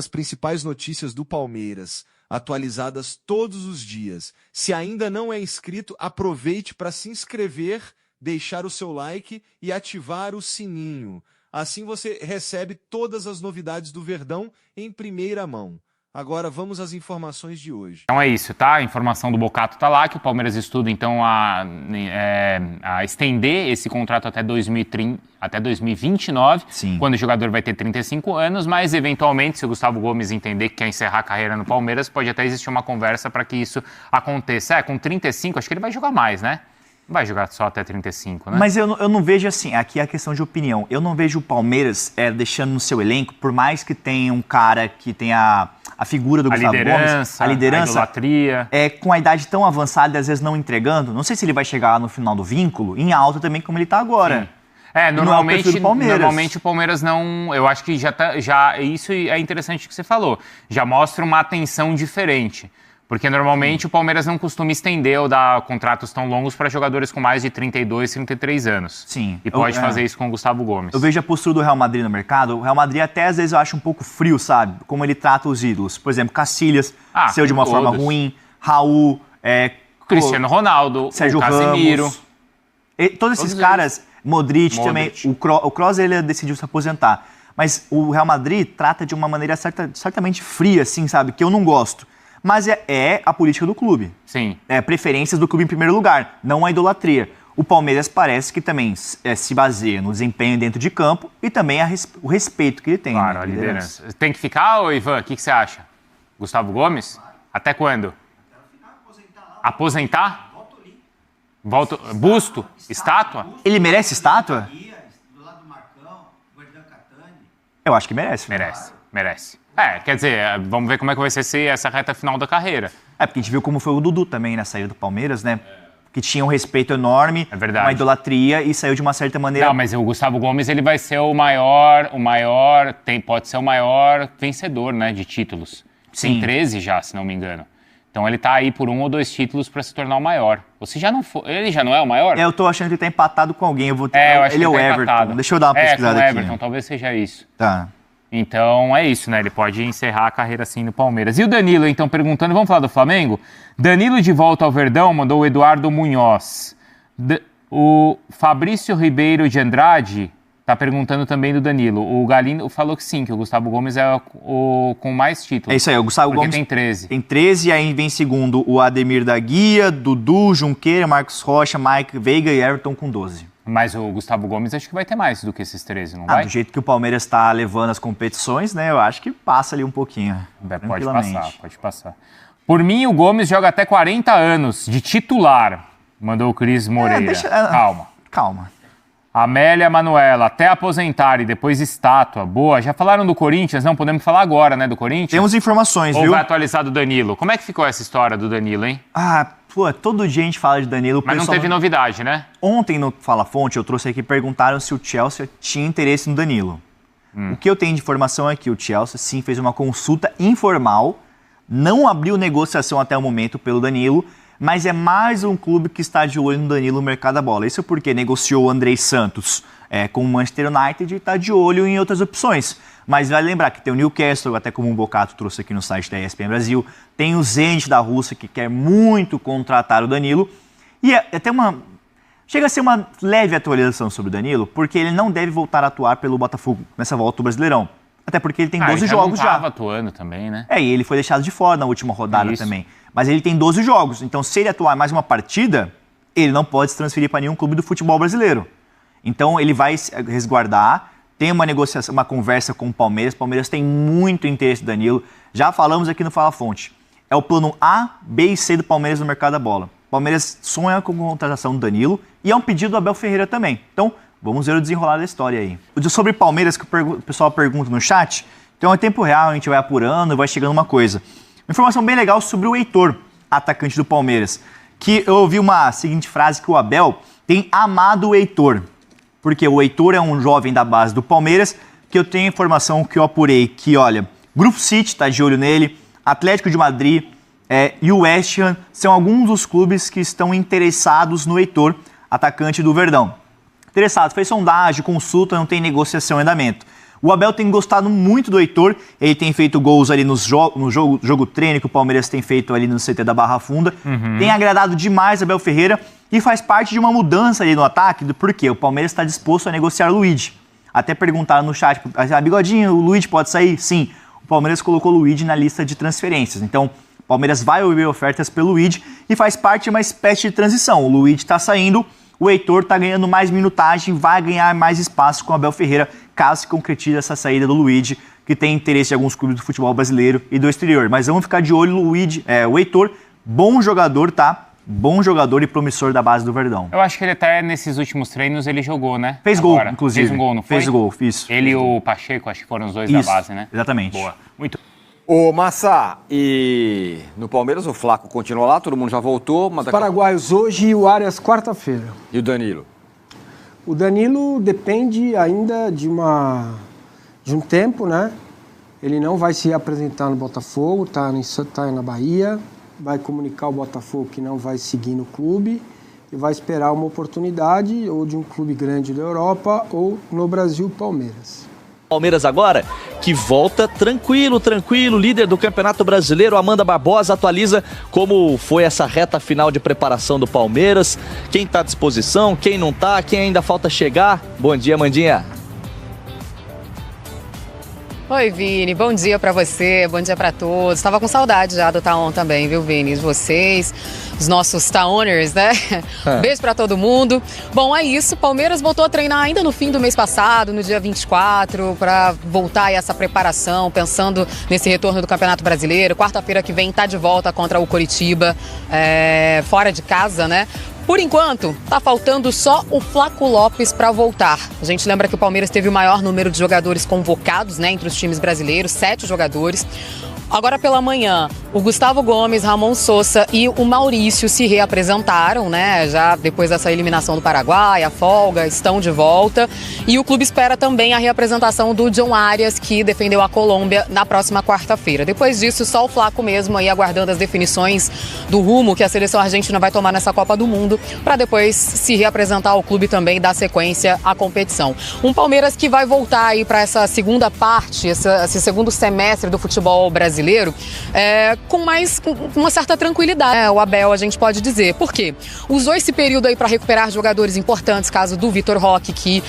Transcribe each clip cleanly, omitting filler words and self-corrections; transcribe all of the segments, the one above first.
As principais notícias do Palmeiras, atualizadas todos os dias. Se ainda não é inscrito, aproveite para se inscrever, deixar o seu like e ativar o sininho. Assim você recebe todas as novidades do Verdão em primeira mão. Agora vamos às informações de hoje. Então é isso, tá? A informação do Bocato tá lá, que o Palmeiras estuda então a estender esse contrato até 2030, até 2029, Sim. Quando o jogador vai ter 35 anos, mas eventualmente, se o Gustavo Gomes entender que quer encerrar a carreira no Palmeiras, pode até existir uma conversa para que isso aconteça. Com 35, acho que ele vai jogar mais, né? Não vai jogar só até 35, né? Mas eu não vejo assim, aqui é a questão de opinião. Eu não vejo o Palmeiras deixando no seu elenco, por mais que tenha um cara que tenha a figura do Gustavo Gomes, a liderança, a idolatria. Com a idade tão avançada e às vezes não entregando. Não sei se ele vai chegar no final do vínculo em alta também como ele está agora. Sim. Normalmente o Palmeiras não... Eu acho que isso é interessante que você falou. Já mostra uma atenção diferente. Porque normalmente o Palmeiras não costuma estender ou dar contratos tão longos para jogadores com mais de 32, 33 anos. Sim. E pode fazer isso com o Gustavo Gomes. Eu vejo a postura do Real Madrid no mercado. O Real Madrid até às vezes eu acho um pouco frio, sabe? Como ele trata os ídolos. Por exemplo, Cacilhas, saiu de uma forma ruim. Raul, Cristiano Ronaldo, Sérgio o Casemiro. Ramos. Todos esses caras, Modric também. O Kroos, ele decidiu se aposentar. Mas o Real Madrid trata de uma maneira certamente fria, assim, sabe? Que eu não gosto. Mas é a política do clube. Sim. Preferências do clube em primeiro lugar, não a idolatria. O Palmeiras parece que também se baseia no desempenho dentro de campo e também o respeito que ele tem. Claro, a liderança. Tem que ficar, ô Ivan? O que você acha? Gustavo Gomes? Até quando? Aposentar? Volta, busto? Estátua? Ele merece estátua? Eu acho que merece. Merece. Quer dizer, vamos ver como é que vai ser essa reta final da carreira. Porque a gente viu como foi o Dudu também na saída do Palmeiras, né? Que tinha um respeito enorme, uma idolatria e saiu de uma certa maneira... Não, mas o Gustavo Gomes, ele vai ser pode ser o maior vencedor, né, de títulos. Sim. Tem 13 já, se não me engano. Então ele tá aí por 1 ou 2 títulos para se tornar o maior. Ele já não é o maior? Eu tô achando que ele tá empatado com alguém. Eu acho ele que é o tá Everton. empatado. Deixa eu dar uma pesquisada com o aqui. Everton, talvez seja isso. Tá. Então é isso, né? Ele pode encerrar a carreira assim no Palmeiras. E o Danilo, então, perguntando, vamos falar do Flamengo? Danilo de volta ao Verdão, mandou o Eduardo Munhoz. O Fabrício Ribeiro de Andrade tá perguntando também do Danilo. O Galindo falou que sim, que o Gustavo Gomes é o com mais títulos. É isso aí, o Gustavo Gomes tem 13. Tem 13, aí vem em segundo o Ademir da Guia, Dudu, Junqueira, Marcos Rocha, Mike Veiga e Everton com 12. Mas o Gustavo Gomes acho que vai ter mais do que esses 13, não vai? Do jeito que o Palmeiras está levando as competições, né? Eu acho que passa ali um pouquinho. Pode passar. Por mim, o Gomes joga até 40 anos, de titular, mandou o Cris Moreira. Calma. Amélia Manuela, até aposentar e depois estátua. Boa, já falaram do Corinthians? Não, podemos falar agora, né, do Corinthians? Temos informações, viu? Ou vai atualizar do Danilo? Como é que ficou essa história do Danilo, hein? Todo dia a gente fala de Danilo. Mas não teve novidade, né? Ontem no Fala Fonte, eu trouxe aqui, perguntaram se o Chelsea tinha interesse no Danilo. O que eu tenho de informação é que o Chelsea, sim, fez uma consulta informal, não abriu negociação até o momento pelo Danilo, mas é mais um clube que está de olho no Danilo no mercado da bola. Isso porque negociou o Andrei Santos com o Manchester United e está de olho em outras opções. Mas vale lembrar que tem o Newcastle, até como o Bocato trouxe aqui no site da ESPN Brasil, tem o Zenit da Rússia, que quer muito contratar o Danilo. E até chega a ser uma leve atualização sobre o Danilo, porque ele não deve voltar a atuar pelo Botafogo nessa volta do Brasileirão. Até porque ele tem 12 jogos já. Ele estava atuando também, né? E ele foi deixado de fora na última rodada também. Mas ele tem 12 jogos, então se ele atuar mais uma partida, ele não pode se transferir para nenhum clube do futebol brasileiro. Então ele vai se resguardar, tem uma negociação, uma conversa com o Palmeiras. O Palmeiras tem muito interesse no Danilo. Já falamos aqui no Fala Fonte. É o plano A, B e C do Palmeiras no mercado da bola. O Palmeiras sonha com a contratação do Danilo e é um pedido do Abel Ferreira também. Então, vamos ver o desenrolar da história aí. Sobre Palmeiras, que o pessoal pergunta no chat, então é tempo real, a gente vai apurando e vai chegando uma coisa. Uma informação bem legal sobre o Heitor, atacante do Palmeiras, que eu ouvi uma seguinte frase que o Abel tem amado o Heitor, porque o Heitor é um jovem da base do Palmeiras, que eu tenho informação que eu apurei, que olha, Grupo City está de olho nele, Atlético de Madrid e o West Ham são alguns dos clubes que estão interessados no Heitor, atacante do Verdão. Interessados, fez sondagem, consulta, não tem negociação em andamento. O Abel tem gostado muito do Heitor, ele tem feito gols ali no jogo treino que o Palmeiras tem feito ali no CT da Barra Funda. Tem agradado demais Abel Ferreira e faz parte de uma mudança ali no ataque, porque o Palmeiras está disposto a negociar o Luigi. Até perguntaram no chat, Bigodinho, o Luigi pode sair? Sim, o Palmeiras colocou o Luigi na lista de transferências. Então, o Palmeiras vai ouvir ofertas pelo Luigi e faz parte de uma espécie de transição. O Luigi está saindo, o Heitor está ganhando mais minutagem, vai ganhar mais espaço com o Abel Ferreira, caso se concretize essa saída do Luigi, que tem interesse de alguns clubes do futebol brasileiro e do exterior. Mas vamos ficar de olho no o Heitor, bom jogador, tá? Bom jogador e promissor da base do Verdão. Eu acho que ele até nesses últimos treinos ele jogou, né? Fez gol, inclusive. Fez um gol, não foi? Fez o gol, isso. Ele e o Pacheco, acho que foram os dois da base, né? Exatamente. Boa. Muito. Ô, Massa, e no Palmeiras o Flaco continua lá, todo mundo já voltou. Mas Os paraguaios hoje e o Arias quarta-feira. E o Danilo? O Danilo depende ainda de um tempo, né? Ele não vai se apresentar no Botafogo, tá na Bahia, vai comunicar ao Botafogo que não vai seguir no clube e vai esperar uma oportunidade ou de um clube grande da Europa ou no Brasil, Palmeiras. Palmeiras agora, que volta tranquilo, líder do Campeonato Brasileiro. Amanda Barbosa atualiza como foi essa reta final de preparação do Palmeiras, quem está à disposição, quem não está, quem ainda falta chegar. Bom dia, Amandinha. Oi, Vini, bom dia pra você, bom dia pra todos. Estava com saudade já do Taon também, viu, Vini? De vocês, os nossos Taoners, né? Beijo pra todo mundo. Bom, é isso, Palmeiras voltou a treinar ainda no fim do mês passado, no dia 24, pra voltar a essa preparação, pensando nesse retorno do Campeonato Brasileiro. Quarta-feira que vem tá de volta contra o Coritiba, fora de casa, né? Por enquanto, tá faltando só o Flaco Lopes para voltar. A gente lembra que o Palmeiras teve o maior número de jogadores convocados, né, entre os times brasileiros, 7 jogadores. Agora pela manhã, o Gustavo Gomes, Ramon Sousa e o Maurício se reapresentaram, né? Já depois dessa eliminação do Paraguai, a folga, estão de volta. E o clube espera também a reapresentação do John Arias, que defendeu a Colômbia na próxima quarta-feira. Depois disso, só o Flaco mesmo aí aguardando as definições do rumo que a seleção argentina vai tomar nessa Copa do Mundo, para depois se reapresentar ao clube também e dar sequência à competição. Um Palmeiras que vai voltar aí para essa segunda parte, esse segundo semestre do futebol brasileiro, com uma certa tranquilidade, o Abel, a gente pode dizer. Por quê? Usou esse período aí para recuperar jogadores importantes, caso do Vitor Roque, que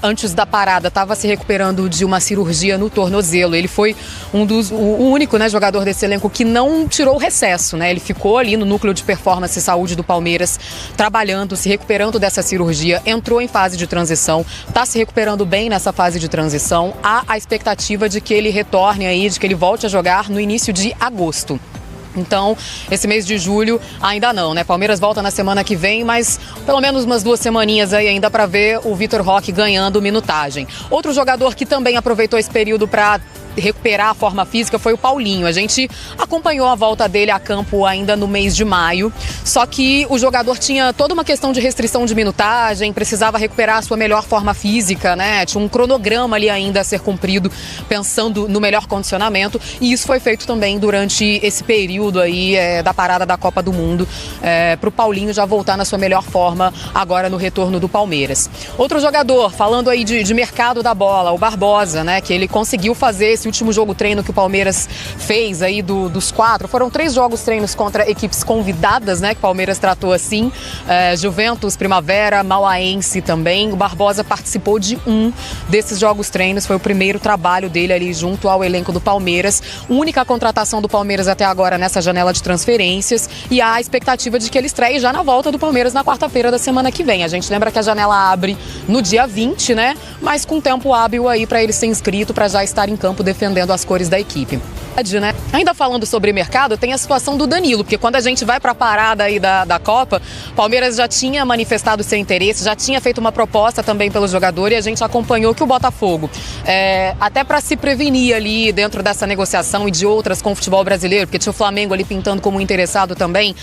antes da parada estava se recuperando de uma cirurgia no tornozelo. Ele foi o único, né, jogador desse elenco que não tirou o recesso, né? Ele ficou ali no núcleo de performance e saúde do Palmeiras, trabalhando, se recuperando dessa cirurgia, entrou em fase de transição, está se recuperando bem nessa fase de transição. Há a expectativa de que ele retorne aí, de que ele volte a jogar no início de agosto. Então, esse mês de julho ainda não, né? Palmeiras volta na semana que vem, mas pelo menos umas 2 semaninhas aí ainda para ver o Vitor Roque ganhando minutagem. Outro jogador que também aproveitou esse período para recuperar a forma física foi o Paulinho. A gente acompanhou a volta dele a campo ainda no mês de maio, só que o jogador tinha toda uma questão de restrição de minutagem, precisava recuperar a sua melhor forma física, né? Tinha um cronograma ali ainda a ser cumprido, pensando no melhor condicionamento, e isso foi feito também durante esse período aí da parada da Copa do Mundo, para o Paulinho já voltar na sua melhor forma agora no retorno do Palmeiras. Outro jogador, falando aí de mercado da bola, o Barbosa, né? Que ele conseguiu fazer esse último jogo treino que o Palmeiras fez aí dos 4, foram 3 jogos treinos contra equipes convidadas, né, que o Palmeiras tratou assim, Juventus, Primavera, Mauaense também. O Barbosa participou de um desses jogos treinos, foi o primeiro trabalho dele ali junto ao elenco do Palmeiras, única contratação do Palmeiras até agora nessa janela de transferências, e há a expectativa de que ele estreie já na volta do Palmeiras na quarta-feira da semana que vem. A gente lembra que a janela abre no dia 20, né, mas com tempo hábil aí para ele ser inscrito, para já estar em campo defendendo as cores da equipe. Né? Ainda falando sobre mercado, tem a situação do Danilo, porque quando a gente vai para a parada aí da Copa, Palmeiras já tinha manifestado seu interesse, já tinha feito uma proposta também pelo jogador, e a gente acompanhou que o Botafogo, até para se prevenir ali dentro dessa negociação e de outras com o futebol brasileiro, porque tinha o Flamengo ali pintando como interessado também,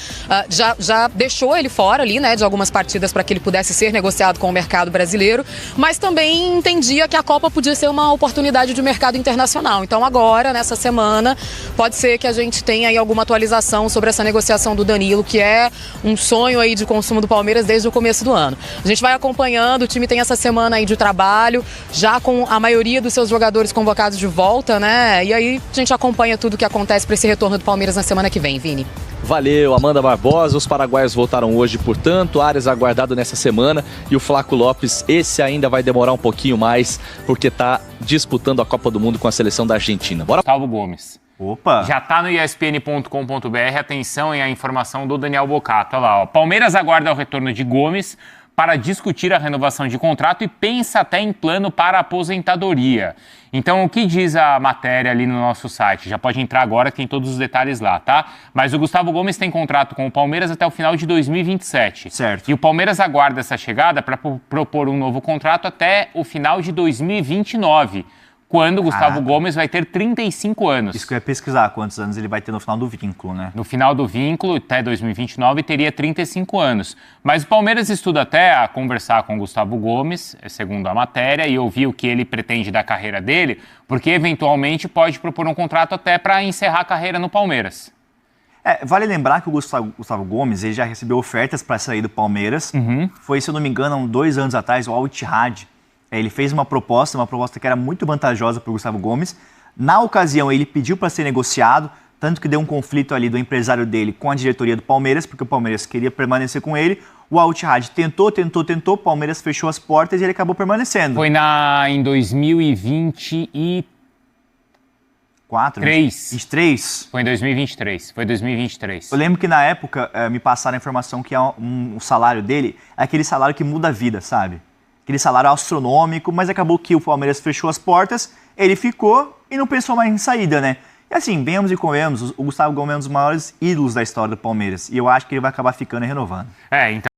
já deixou ele fora ali, né, de algumas partidas para que ele pudesse ser negociado com o mercado brasileiro, mas também entendia que a Copa podia ser uma oportunidade de mercado internacional. Então agora, nessa semana, semana pode ser que a gente tenha aí alguma atualização sobre essa negociação do Danilo, que é um sonho aí de consumo do Palmeiras desde o começo do ano. A gente vai acompanhando, o time tem essa semana aí de trabalho, já com a maioria dos seus jogadores convocados de volta, né? E aí a gente acompanha tudo o que acontece para esse retorno do Palmeiras na semana que vem, Vini. Valeu, Amanda Barbosa. Os paraguaios voltaram hoje, portanto, Arias aguardado nessa semana e o Flaco Lopes, esse ainda vai demorar um pouquinho mais, porque tá disputando a Copa do Mundo com a seleção da Argentina. Bora. Gustavo Gomes. Opa! Já tá no ESPN.com.br, atenção em a informação do Daniel Bocato. Olha lá, ó. Palmeiras aguarda o retorno de Gomes para discutir a renovação de contrato e pensa até em plano para aposentadoria. Então, o que diz a matéria ali no nosso site? Já pode entrar agora, tem todos os detalhes lá, tá? Mas o Gustavo Gomes tem contrato com o Palmeiras até o final de 2027. Certo. E o Palmeiras aguarda essa chegada para propor um novo contrato até o final de 2029, quando o Gustavo Gomes vai ter 35 anos. Isso que eu ia pesquisar, quantos anos ele vai ter no final do vínculo, né? No final do vínculo, até 2029, teria 35 anos. Mas o Palmeiras estuda até a conversar com o Gustavo Gomes, segundo a matéria, e ouvir o que ele pretende da carreira dele, porque eventualmente pode propor um contrato até para encerrar a carreira no Palmeiras. Vale lembrar que o Gustavo Gomes ele já recebeu ofertas para sair do Palmeiras. Foi, se eu não me engano, há 2 anos atrás, o Al Ittihad. Ele fez uma proposta que era muito vantajosa para o Gustavo Gomes. Na ocasião, ele pediu para ser negociado, tanto que deu um conflito ali do empresário dele com a diretoria do Palmeiras, porque o Palmeiras queria permanecer com ele. O Al Ittihad tentou, o Palmeiras fechou as portas e ele acabou permanecendo. Foi em 2024? 23? Foi em 2023. Foi 2023. Eu lembro que na época me passaram a informação que o salário dele é aquele salário que muda a vida, sabe? Aquele salário astronômico, mas acabou que o Palmeiras fechou as portas, ele ficou e não pensou mais em saída, né? E assim, venhamos e convenhamos, o Gustavo Gomes é um dos maiores ídolos da história do Palmeiras, e eu acho que ele vai acabar ficando e renovando. Então